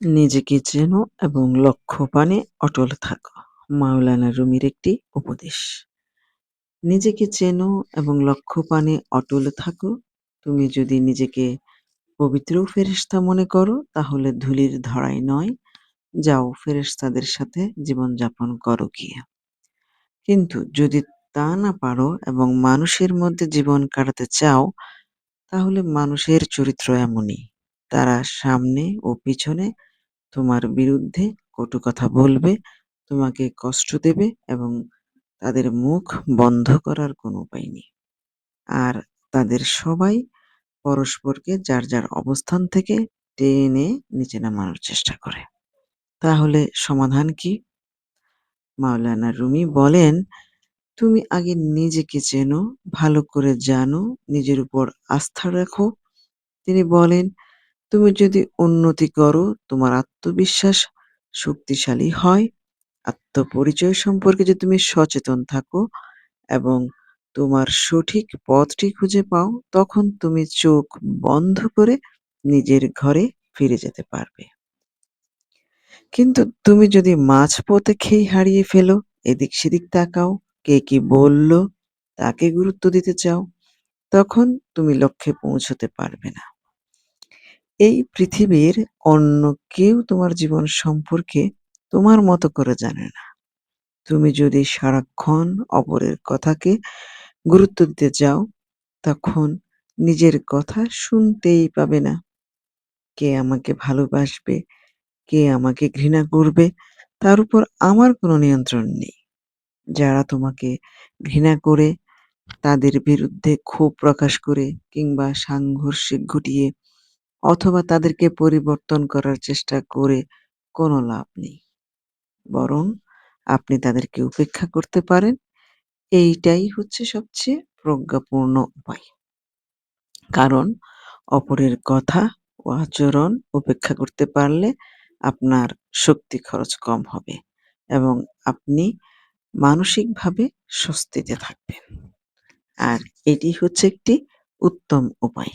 নিজেকে চেনো এবং লক্ষ্যপানে অটল থাকো। মাওলানা রুমির একটি উপদেশ। নিজেকে চেনো এবং লক্ষ্যপানে অটল থাকো। তুমি যদি নিজেকে পবিত্র ফেরেশতা মনে করো তাহলে ধূলির ধরাই নয়, যাও ফেরেশতাদের সাথে জীবনযাপন করো গিয়ে। কিন্তু যদি তা না পারো এবং মানুষের মধ্যে জীবন কাটাতে চাও, তাহলে মানুষের চরিত্র এমনই। তারা সামনে ও পিছনে তোমার বিরুদ্ধে কটু কথা বলবে, তোমাকে কষ্ট দেবে এবং তাদের মুখ বন্ধ করার কোনো উপায় নেই। আর তাদের সবাই পরস্পরকে যার যার অবস্থান থেকে টেনে নিচে নামানোর চেষ্টা করে। তাহলে সমাধান কি? মাওলানা রুমি বলেন, তুমি আগে নিজেকে চেনো, ভালো করে জানো, নিজের উপর আস্থা রাখো। তিনি বলেন, তুমি যদি উন্নতি করো, তোমার আত্মবিশ্বাস শক্তিশালী হয়, আত্মপরিচয় সম্পর্কে যদি তুমি সচেতন থাকো এবং তোমার সঠিক পথটি খুঁজে পাও, তখন তুমি চোখ বন্ধ করে নিজের ঘরে ফিরে যেতে পারবে। কিন্তু তুমি যদি মাঝপথে খেই হারিয়ে ফেলো, এদিক সেদিক তাকাও, কে কি বলল তাকে গুরুত্ব দিতে চাও, তখন তুমি লক্ষ্যে পৌঁছতে পারবে না। এই পৃথিবীর অন্য কেউ তোমার জীবন সম্পর্কে তোমার মতো করে জানে না। তুমি যদি সারাক্ষণ অপরের কথাকে গুরুত্ব দিতে যাও, তখন নিজের কথা শুনতেই পাবে না। কে আমাকে ভালোবাসবে, কে আমাকে ঘৃণা করবে, তার উপর আমার কোনো নিয়ন্ত্রণ নেই। যারা তোমাকে ঘৃণা করে, তাদের বিরুদ্ধে ক্ষোভ প্রকাশ করে কিংবা সাংঘর্ষিক ঘটিয়ে অথবা তাদেরকে পরিবর্তন করার চেষ্টা করে কোনো লাভ নেই। বরং আপনি তাদেরকে উপেক্ষা করতে পারেন। এইটাই হচ্ছে সবচেয়ে প্রজ্ঞাপূর্ণ উপায়। কারণ অপরের কথা ও আচরণ উপেক্ষা করতে পারলে আপনার শক্তি খরচ কম হবে এবং আপনি মানসিকভাবে স্বস্তিতে থাকবেন। আর এটি হচ্ছে একটি উত্তম উপায়।